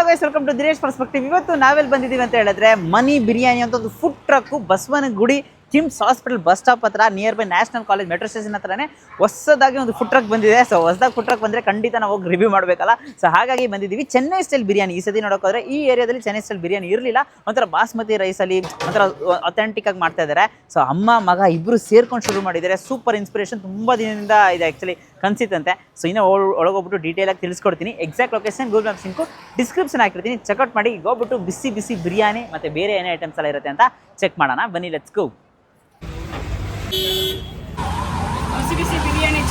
Guys, welcome to Dinesh perspective. ಇವತ್ತು ನಾವೆಲ್ಲಿ ಬಂದಿದ್ದೀವಿ ಅಂತ ಹೇಳಿದ್ರೆ ಮನಿ ಬಿರಿಯಾನಿ ಅಂತ ಒಂದು food truck Basavanagudi KIMS hospital bus stop ಹತ್ರ, near by National College metro station ಹತ್ರನೇ ಹೊಸದಾಗಿ ಒಂದು ಫುಡ್ ಟ್ರಕ್ ಬಂದಿದೆ. ಸೊ ಹೊಸದಾಗಿ ಫುಡ್ ಟ್ರಕ್ ಬಂದರೆ ಖಂಡಿತ ನಾವು ಹೋಗಿ ರಿವ್ಯೂ ಮಾಡಬೇಕಲ್ಲ. ಸೊ ಹಾಗಾಗಿ ಬಂದಿದ್ದೀವಿ. ಚೆನ್ನೈ ಸ್ಟೈಲ್ ಬಿರಿಯಾನಿ ಈ ಸತಿ ನೋಡೋಕ್ಕೋದ್ರೆ ಈ ಏರಿಯಾದಲ್ಲಿ ಚೆನ್ನೈ ಸ್ಟೈಲ್ ಬಿರಿಯಾನಿ ಇರಲಿಲ್ಲ. ಒಂಥರ ಬಾಸ್ಮತಿ ರೈಸಲ್ಲಿ ಒಂಥರ ಅಥೆಂಟಿಕ್ ಆಗಿ ಮಾಡ್ತಾ ಇದ್ದಾರೆ. ಸೊ ಅಮ್ಮ ಮಗ ಇಬ್ಬರು ಸೇರ್ಕೊಂಡು ಶುರು ಮಾಡಿದ್ದಾರೆ. ಸೂಪರ್ ಇನ್ಸ್ಪಿರೇಷನ್, ತುಂಬ ದಿನದಿಂದ ಇದೆ ಆ್ಯಕ್ಚುಲಿ ಕನ್ಸಿತ್ತಂತೆ. ಸೊ ಇನ್ನೂ ಒಳಗೋಗ್ಬಿಟ್ಟು ಡೀಟೇಲ್ ಆಗಿ ತಿಳಿಸ್ಕೊಡ್ತೀನಿ. Exact location Google maps link description ಹಾಕಿರ್ತೀನಿ, ಚೆಕ್ಔಟ್ ಮಾಡಿ. ಹೋಗ್ಬಿಟ್ಟು ಬಿಸಿ ಬಿಸಿ ಬಿರಿಯಾನಿ ಮತ್ತು ಬೇರೆ ಏನೇ ಐಟಮ್ಸ್ ಎಲ್ಲ ಇರುತ್ತೆ ಅಂತ ಚೆಕ್ ಮಾಡೋಣ. ಬನ್ನಿ, ಲೆಟ್ಸ್ ಗೋ. ಬಿಸಿ ಬಿಸಿ ಬಿರಿಯಾನಿ.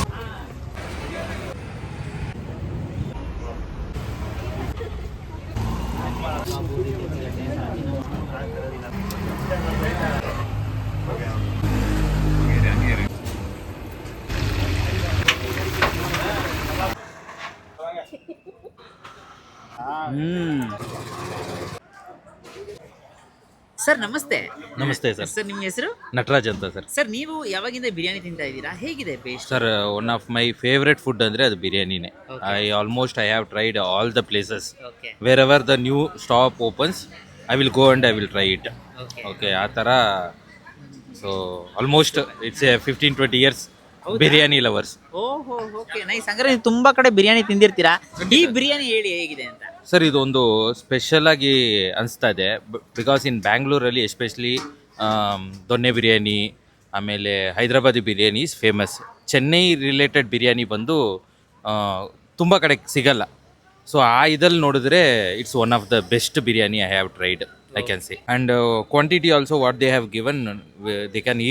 ಸರ್ ನಮಸ್ತೆ. ನಮಸ್ತೆ ಸರ್. ಸರ್ ನಿಮ್ಮ ಹೆಸರು? ನಟರಾಜ್ ಅಂತ ಸರ್. ಸರ್ ನೀವು ಯಾವಾಗಿಂದ ಬಿರಿಯಾನಿ ತಿಂತಾ ಇದ್ದೀರಾ? ಹೇಗಿದೆ taste? Sir, one of my favourite food ಅಂದರೆ ಅದು ಬಿರಿಯಾನಿನೇ. I have tried all the places. Wherever the new stop opens, I will go and I will try it. Okay, ಆ ಥರ. So almost it's 15-20 years biryani lovers. ಓಹೋ, okay, nice. ಹಂಗಾರೆ ನೀವು ತುಂಬ ಕಡೆ ಬಿರಿಯಾನಿ ತಿಂದಿರ್ತೀರಾ. ಈ ಬಿರಿಯಾನಿ ಹೇಳಿ ಹೇಗಿದೆ ಅಂತ. ಸರ್, ಇದೊಂದು ಸ್ಪೆಷಲ್ ಆಗಿ ಅನಿಸ್ತಾ ಇದೆ. ಬಿಕಾಸ್ ಇನ್ ಬ್ಯಾಂಗ್ಳೂರಲ್ಲಿ ಎಸ್ಪೆಷಲಿ ದೊನ್ನೆ ಬಿರಿಯಾನಿ, ಆಮೇಲೆ Hyderabadi biryani is famous. Chennai related biryani ಬಂದು ತುಂಬ ಕಡೆ ಸಿಗಲ್ಲ. ಸೊ ಆ ಇದಲ್ಲಿ ನೋಡಿದ್ರೆ it's one of the best biryani I have tried, I can say. And quantity also what they have given, they can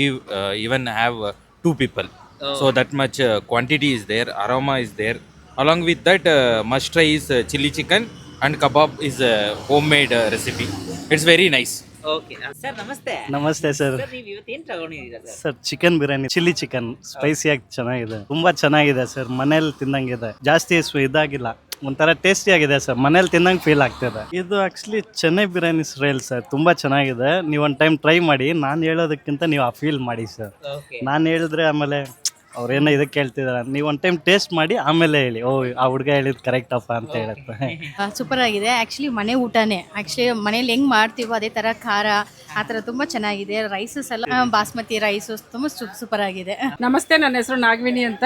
even have 2 people. So that much quantity is there, aroma is there. Along with that, must try is chili chicken and kebab is a homemade recipe. It's very nice. Okay sir, ನಮಸ್ತೆ. ನಮಸ್ತೆ sir. Sir ನೀವು ಇವತ್ತು ಏನು ತಗೊಂಡಿದ್ದೀರಾ sir? Sir, chicken biryani, chilli chicken ಸ್ಪೈಸಿಯಾಗಿ ಚೆನ್ನಾಗಿದೆ, ತುಂಬಾ ಚೆನ್ನಾಗಿದೆ ಸರ್. ಮನೇಲಿ ತಿನ್ನಂಗಿದೆ, ಜಾಸ್ತಿ ಇದಾಗಿಲ್ಲ, ಒಂಥರ ಟೇಸ್ಟಿ ಆಗಿದೆ ಸರ್. ಮನೇಲಿ ತಿನ್ನಂಗೆ ಫೀಲ್ ಆಗ್ತಿದೆ. ಇದು actually Chennai biryani style sir, ತುಂಬಾ ಚೆನ್ನಾಗಿದೆ. ನೀವು ಒಂದು ಟೈಮ್ ಟ್ರೈ ಮಾಡಿ. ನಾನು ಹೇಳೋದಕ್ಕಿಂತ ನೀವು ಆ ಫೀಲ್ ಮಾಡಿ ಸರ್. ನಾನು ಹೇಳಿದ್ರೆ ಆಮೇಲೆ ಅವ್ರೇನೋ ಇದಕ್ಕೆ ಹೇಳ್ತಿದಾರೆ, ನೀವು ಒಂದು ಟೈಮ್ ಟೇಸ್ಟ್ ಮಾಡಿ ಆಮೇಲೆ ಹೇಳಿ, ಓ ಆ ಹುಡುಗ ಹೇಳಿದ್ ಕರೆಕ್ಟ್ ಅಪ್ಪ ಅಂತ ಹೇಳುತ್ತೆ. ಸೂಪರ್ ಆಗಿದೆ. ಆ್ಯಕ್ಚುಲಿ ಮನೆ ಊಟನೇ. ಆ್ಯಕ್ಚುಲಿ ಮನೇಲಿ ಹೆಂಗೆ ಮಾಡ್ತೀವೋ ಅದೇ ಥರ ಖಾರ ಆ ಥರ ತುಂಬ ಚೆನ್ನಾಗಿದೆ. ರೈಸಸ್ ಎಲ್ಲ ಬಾಸ್ಮತಿ ರೈಸು ತುಂಬ ಸೂಪರ್ ಆಗಿದೆ. ನಮಸ್ತೆ, ನನ್ನ ಹೆಸರು ನಾಗವಿನಿ ಅಂತ.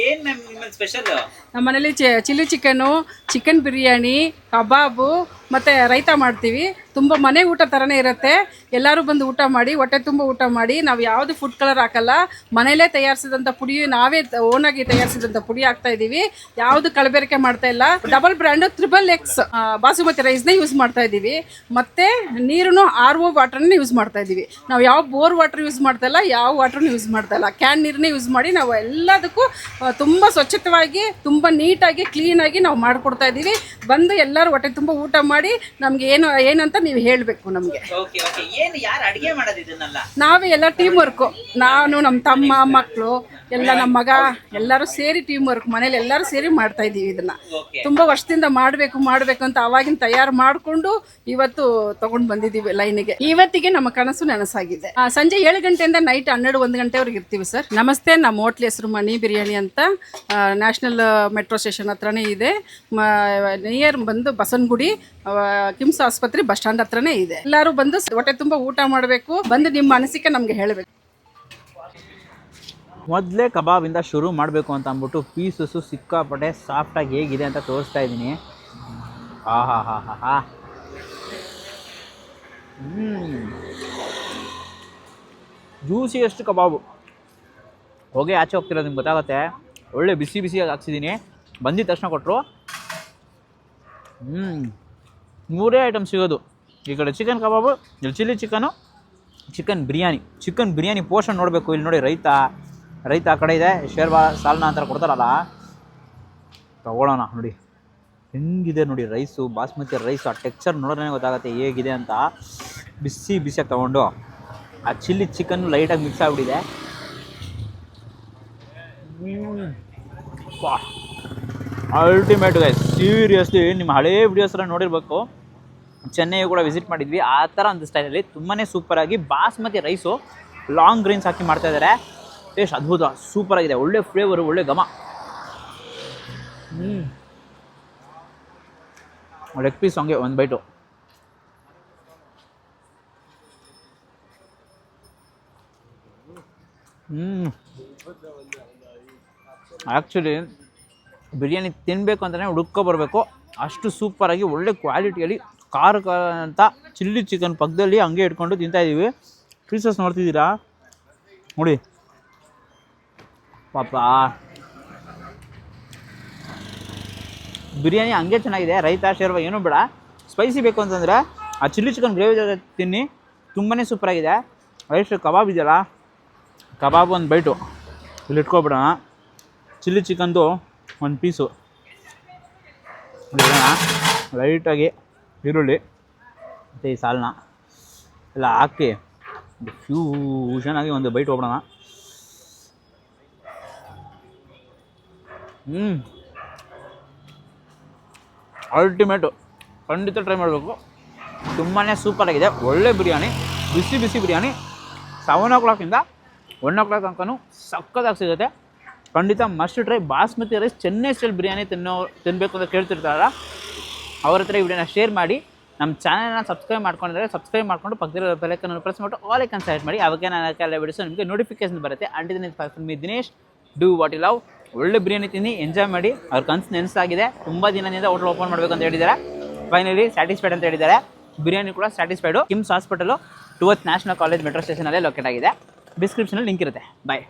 ಏನು ಮ್ಯಾಮ್ ನಿಮ್ಮಲ್ಲಿ ಸ್ಪೆಷಲ್? ನಮ್ಮ ಮನೇಲಿ ಚಿಲ್ಲಿ ಚಿಕನ್ನು, ಚಿಕನ್ ಬಿರಿಯಾನಿ, ಕಬಾಬು ಮತ್ತು ರೈತ ಮಾಡ್ತೀವಿ. ತುಂಬ ಮನೆ ಊಟ ಥರನೇ ಇರುತ್ತೆ. ಎಲ್ಲರೂ ಬಂದು ಊಟ ಮಾಡಿ, ಹೊಟ್ಟೆ ತುಂಬ ಊಟ ಮಾಡಿ. ನಾವು ಯಾವುದು ಫುಡ್ ಕಲರ್ ಹಾಕಲ್ಲ, ಮನೇಲೇ ತಯಾರಿಸಿದಂಥ ಪುಡಿ, ನಾವೇ ಓನಾಗಿ ತಯಾರಿಸಿದಂಥ ಪುಡಿ ಹಾಕ್ತಾ ಇದ್ದೀವಿ. ಯಾವುದು ಕಲಬೆರಕೆ ಮಾಡ್ತಾ ಇಲ್ಲ. ಡಬಲ್ ಬ್ರ್ಯಾಂಡು XXX ಬಾಸುಮತಿ ರೈಸ್ನ ಯೂಸ್ ಮಾಡ್ತಾ ಇದ್ದೀವಿ. ಮತ್ತು ನೀರು RO ವಾಟರ್ನ ಯೂಸ್ ಮಾಡ್ತಾ ಇದ್ದೀವಿ. ನಾವು ಯಾವ ಬೋರ್ ವಾಟರ್ ಯೂಸ್ ಮಾಡ್ತಾ ಇಲ್ಲ, ಯಾವ ವಾಟರ್ನ ಯೂಸ್ ಮಾಡ್ತಾ ಇಲ್ಲ. ಕ್ಯಾನ್ ನೀರನ್ನೇ ಯೂಸ್ ಮಾಡಿ ನಾವು ಎಲ್ಲದಕ್ಕೂ ತುಂಬ ಸ್ವಚ್ಛತವಾಗಿ, ತುಂಬ ನೀಟಾಗಿ, ಕ್ಲೀನಾಗಿ ನಾವು ಮಾಡಿಕೊಡ್ತಾ ಇದ್ದೀವಿ. ಬಂದು ಎಲ್ಲರೂ ಹೊಟ್ಟೆ ತುಂಬ ಊಟ ಮಾಡಿ ನಮ್ಗೆ ಏನಂತ ನೀವು ಹೇಳಬೇಕು ನಮಗೆ. ನಾವೇ ಎಲ್ಲ ಟೀಮ್ ವರ್ಕು, ನಾನು, ನಮ್ಮ ತಮ್ಮ, ಮಕ್ಕಳು ಎಲ್ಲ, ನಮ್ಮ ಮಗ ಎಲ್ಲರೂ ಸೇರಿ ಟೀಮ್ ವರ್ಕ್, ಮನೇಲಿ ಎಲ್ಲರೂ ಸೇರಿ ಮಾಡ್ತಾ ಇದ್ದೀವಿ. ಇದನ್ನ ತುಂಬ ವರ್ಷದಿಂದ ಮಾಡಬೇಕು ಅಂತ ಅವಾಗಿನ ತಯಾರು ಮಾಡಿಕೊಂಡು ಇವತ್ತು ತಗೊಂಡು ಬಂದಿದ್ದೀವಿ ಲೈನಿಗೆ. ಇವತ್ತಿಗೆ ನಮ್ಮ ಕನಸು ನನಸಾಗಿದೆ. ಸಂಜೆ 7 ಗಂಟೆಯಿಂದ ನೈಟ್ 12-1 ಗಂಟೆವರೆಗೆ ಇರ್ತೀವಿ ಸರ್. ನಮಸ್ತೆ, ನಮ್ಮ ಹೋಟ್ಲ್ ಹೆಸರು ಮನಿ ಬಿರಿಯಾನಿ ಅಂತ. ನ್ಯಾಷನಲ್ ಮೆಟ್ರೋ ಸ್ಟೇಷನ್ ಹತ್ರನೇ ಇದೆ. ನಿಯರ್ ಬಂದು ಬಸವನಗುಡಿ ಕಿಮ್ಸ್ ಆಸ್ಪತ್ರೆ ಬಸ್ ಸ್ಟ್ಯಾಂಡ್ ಹತ್ರನೇ ಇದೆ. ಎಲ್ಲರೂ ಬಂದು ಹೊಟ್ಟೆ ತುಂಬ ಊಟ ಮಾಡಬೇಕು. ಬಂದು ನಿಮ್ಮ ಅನಿಸಿಕೆ ನಮಗೆ ಹೇಳಬೇಕು. ಮೊದಲೇ ಕಬಾಬಿಂದ ಶುರು ಮಾಡಬೇಕು ಅಂತ ಅಂದ್ಬಿಟ್ಟು ಪೀಸಸ್ಸು ಸಿಕ್ಕಾಪಟ್ಟೆ ಸಾಫ್ಟಾಗಿ ಹೇಗಿದೆ ಅಂತ ತೋರಿಸ್ತಾ ಇದ್ದೀನಿ. ಜ್ಯೂಸಿಯಷ್ಟು ಕಬಾಬು. ಹೊಗೆ ಆಚೆ ಹೋಗ್ತಿರೋದು ನಿಮ್ಗೆ ಗೊತ್ತಾಗುತ್ತೆ. ಒಳ್ಳೆ ಬಿಸಿ ಬಿಸಿಯಾಗಿ ಹಾಕ್ಸಿದ್ದೀನಿ. ಬಂದಿದ್ದ ತಕ್ಷಣ ಕೊಟ್ಟರು. 3 ಐಟಮ್ ಸಿಗೋದು. ಈ ಕಡೆ ಚಿಕನ್ ಕಬಾಬು, ಇಲ್ಲಿ chilli chicken, chicken biryani portion ನೋಡಬೇಕು. ಇಲ್ಲಿ ನೋಡಿ, ರೈತ ಆ ಕಡೆ ಇದೆ. ಶೇರ್ವಾ ಸಾಲ್ನ ಅಂತ ಕೊಡ್ತಾರಲ್ಲ, ತಗೊಳ್ಳೋಣ. ನೋಡಿ ಹೆಂಗಿದೆ ನೋಡಿ ರೈಸು, ಬಾಸ್ಮತಿ ರೈಸು. ಆ ಟೆಕ್ಸ್ಚರ್ ನೋಡಿದ್ರೆ ಗೊತ್ತಾಗುತ್ತೆ ಹೇಗಿದೆ ಅಂತ. ಬಿಸಿಯಾಗಿ ತೊಗೊಂಡು ಆ ಚಿಲ್ಲಿ ಚಿಕನ್ ಲೈಟಾಗಿ ಮಿಕ್ಸ್ ಆಗಿಬಿಟ್ಟಿದೆ. ಅಲ್ಟಿಮೇಟ್ ಗೈಸ್, ಸೀರಿಯಸ್ಲಿ ನಿಮ್ಮ ಹಳೇ ವಿಡಿಯೋಸ್ ಎಲ್ಲ ನೋಡಿರ್ಬೇಕು. ಚೆನ್ನೈ ಕೂಡ ವಿಸಿಟ್ ಮಾಡಿದ್ವಿ. ಆ ಥರ ಒಂದು ಸ್ಟೈಲಲ್ಲಿ ತುಂಬಾ ಸೂಪರಾಗಿ ಬಾಸ್ಮತಿ ರೈಸು ಲಾಂಗ್ ಗ್ರೀನ್ಸ್ ಹಾಕಿ ಮಾಡ್ತಾಯಿದ್ದಾರೆ. ಟೇಸ್ಟ್ ಅದ್ಭುತ, ಸೂಪರಾಗಿದೆ. ಒಳ್ಳೆ ಫ್ಲೇವರು, ಒಳ್ಳೆ ಘಮ. ಲೆಗ್ ಪೀಸ್ ಹಂಗೆ ಒಂದು ಬೈಟು. ಆ್ಯಕ್ಚುಲಿ ಬಿರಿಯಾನಿ ತಿನ್ನಬೇಕು ಅಂತಲೇ ಹುಡುಕೋ ಬರಬೇಕು, ಅಷ್ಟು ಸೂಪರಾಗಿ ಒಳ್ಳೆ ಕ್ವಾಲಿಟಿಯಲ್ಲಿ ಖಾರ ಅಂತ ಚಿಲ್ಲಿ ಚಿಕನ್ ಪಕ್ಕದಲ್ಲಿ ಹಂಗೆ ಇಟ್ಕೊಂಡು ತಿಂತಾಯಿದ್ದೀವಿ. ಪೀಸಸ್ ನೋಡ್ತಿದ್ದೀರಾ ನೋಡಿ ಪಾಪ. ಬಿರಿಯಾನಿ ಹಂಗೆ ಚೆನ್ನಾಗಿದೆ, ರೈತ ಶೇರ್ವ ಏನೂ ಬೇಡ. ಸ್ಪೈಸಿ ಬೇಕು ಅಂತಂದರೆ ಆ ಚಿಲ್ಲಿ ಚಿಕನ್ ಗ್ರೇವಿ ಜೊತೆ ತಿನ್ನಿ, ತುಂಬಾ ಸೂಪರಾಗಿದೆ. ರೈಸ್ ಕಬಾಬ್ ಇದೆಯಲ್ಲ, ಕಬಾಬ್ ಒಂದು ಬೈಟು ಇಲ್ಲಿ ಇಟ್ಕೊಬಿಡೋಣ. ಚಿಲ್ಲಿ ಚಿಕನ್ದು ಒಂದು ಪೀಸು ಇಡೋಣ. ಲೈಟಾಗಿ ಈರುಳ್ಳಿ ಮತ್ತು ಈ ಸಾಲನ್ನ ಎಲ್ಲ ಹಾಕಿ ಫ್ಯೂಷನಾಗಿ ಒಂದು ಬೈಟ್ ಹೋಗ್ಬಿಡೋಣ. ಅಲ್ಟಿಮೇಟು, ಖಂಡಿತ ಟ್ರೈ ಮಾಡಬೇಕು. ತುಂಬಾ ಸೂಪರಾಗಿದೆ, ಒಳ್ಳೆ ಬಿರಿಯಾನಿ, ಬಿಸಿ ಬಿಸಿ ಬಿರಿಯಾನಿ. 7 o'clock 1 o'clock ತನಕನೂ ಸಕ್ಕತ್ತಾಗಿ ಸಿಗುತ್ತೆ. ಖಂಡಿತ must try. Basmati rice Chennai style biryani ತಿನ್ನಬೇಕು ಅಂತ ಕೇಳ್ತಿರ್ತಾರಲ್ಲ, ಅವ್ರ ಹತ್ರ ಈ ವಿಡಿಯೋನ ಶೇರ್ ಮಾಡಿ. ನಮ್ಮ ಚಾನಲ್ನ ಸಬ್ಸ್ಕ್ರೈಬ್ ಮಾಡ್ಕೊಂಡಿದ್ರೆ ಸಬ್ಸ್ಕ್ರೈಬ್ ಮಾಡಿಕೊಂಡು ಪಕ್ಕದಲ್ಲಿರೋ ಬೆಲ್ ಐಕಾನ್ ಪ್ರೆಸ್ ಮಾಡಿ ಆಲ್ ಐಕಾನ್ ಸೆಲೆಕ್ಟ್ ಮಾಡಿ. ಅವಾಗ ನಾನು ಎಲ್ಲ ವಿಡಿಯೋಸ್ ನಿಮಗೆ ನೋಟಿಫಿಕೇಶನ್ ಬರುತ್ತೆ. Until me Dinesh, do what you love. ಒಳ್ಳೆ ಬಿರಿಯಾನಿ ತಿನ್ನಿ, ಎಂಜಾಯ್ ಮಾಡಿ. ಅವ್ರ ಕನಸು ನೆನೆಸಾಗಿದೆ, ತುಂಬ ದಿನದಿಂದ ಹೋಟೆಲ್ ಓಪನ್ ಮಾಡಬೇಕು ಅಂತ ಹೇಳಿದ್ದಾರೆ. ಫೈನಲಿ ಸ್ಯಾಟಿಸ್ಫೈಡ್ ಅಂತ ಹೇಳಿದ್ದಾರೆ. ಬಿರಿಯಾನಿ ಕೂಡ satisfied. KIMS hospital towards National College metro ಸ್ಟೇಷನಲ್ಲೇ ಲೊಕೇಟ್ ಆಗಿದೆ. ಡಿಸ್ಕ್ರಿಪ್ಷನಲ್ಲಿ ಲಿಂಕ್ ಇರುತ್ತೆ. ಬಾಯ್.